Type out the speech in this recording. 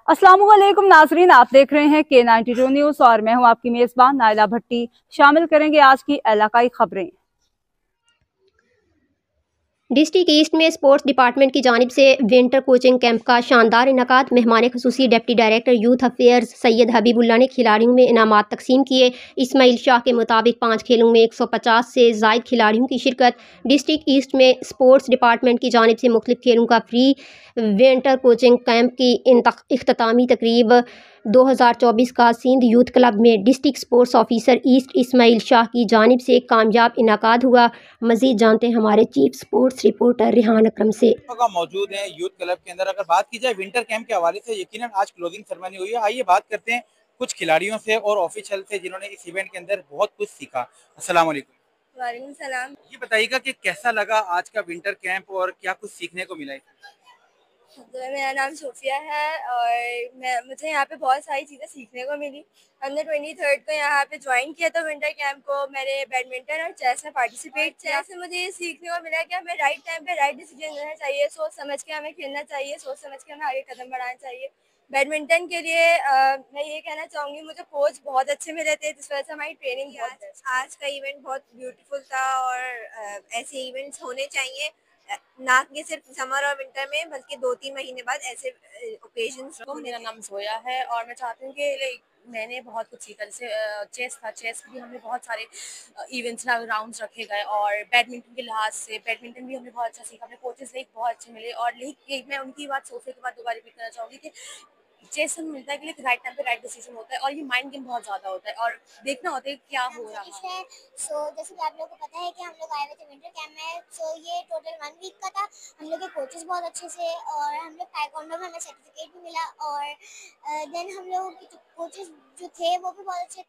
अस्सलामुअलैकुम नाजरीन, आप देख रहे हैं K92 न्यूज और मैं हूं आपकी मेजबान नाइला भट्टी। शामिल करेंगे आज की इलाकाई खबरें। डिस्ट्रिक्ट ईस्ट में स्पोर्ट्स डिपार्टमेंट की जानिब से विंटर कोचिंग कैंप का शानदार इनकाद। मेहमान खुसूसी deputy director youth affairs Syed Habibullah ने खिलाड़ियों में इनामात तकसीम किए। इस्माइल शाह के मुताबिक 5 खेलों में 150 से जायद खिलाड़ियों की शिरकत। डिस्ट्रिक्ट ईस्ट में स्पोर्ट्स डिपार्टमेंट की जानिब से मुख्तलिफ खेलों का फ्री विंटर कोचिंग कैंप की इख्तितामी तकरीब 2024 का सिंध यूथ क्लब में district sports officer east Ismail Shah की जानिब से कामयाब इनकाद हुआ। मजीद जानते हैं हमारे चीफ स्पोर्ट्स रिपोर्टर रिहान अकरम से। मौजूद हैं यूथ क्लब के अंदर। अगर बात की जाए विंटर कैंप के हवाले से, यकीनन आज क्लोजिंग सेरेमनी हुई है। आइए बात करते हैं कुछ खिलाड़ियों से और ऑफिशियल से जिन्होंने इस इवेंट के अंदर बहुत कुछ सीखा। अस्सलाम वालेकुम। वालेकुम सलाम। ये बताइएगा कि कैसा लगा आज का विंटर कैंप और क्या कुछ सीखने को मिला है? मेरा नाम सोफिया है और मुझे यहाँ पे बहुत सारी चीज़ें सीखने को मिली। हमने 23 को यहाँ पे ज्वाइन किया था विंटर कैंप को। मैंने बैडमिंटन और चेस में पार्टिसिपेट किया। से मुझे ये सीखने को मिला कि हमें राइट टाइम पे राइट डिसीजन लेना चाहिए, सोच समझ के हमें खेलना चाहिए, सोच समझ के हमें आगे कदम बढ़ाना चाहिए। बैडमिंटन के लिए मैं ये कहना चाहूँगी, मुझे कोच बहुत अच्छे मिले थे जिस वजह से हमारी ट्रेनिंग आज का इवेंट बहुत ब्यूटीफुल था और ऐसे इवेंट्स होने चाहिए, ना कि सिर्फ समर और विंटर में बल्कि 2-3 महीने बाद ऐसे ओकेजन्स। मेरा नाम जोया है और मैं चाहती हूँ कि मैंने बहुत कुछ सीखा। जैसे चेस था, चेस भी हमने बहुत सारे इवेंट्स राउंड्स रखे गए और बैडमिंटन के लिहाज से बैडमिंटन भी हमने बहुत अच्छा सीखा। अपने कोचेस से बहुत अच्छे मिले और लेकिन मैं उनकी बात सोफे के बाद दोबारा रिपीट करना चाहूँगी कि चेस हमें मिलता है कि राइट टाइम पे राइट डिसीजन होता है और ये माइंड गेम बहुत ज़्यादा होता है और देखना होता है क्या हो रहा है। सो जैसे कि आप लोगों को पता है कि हम लोग आए हुए थे विंटर कैंप में। सो ये टोटल 1 वीक का था। हम लोग के कोचेस बहुत अच्छे से और हम लोग ताइक्वांडो में हमें सर्टिफिकेट भी मिला और देन हम लोगों के कोचेस जो थे वो भी बहुत अच्छे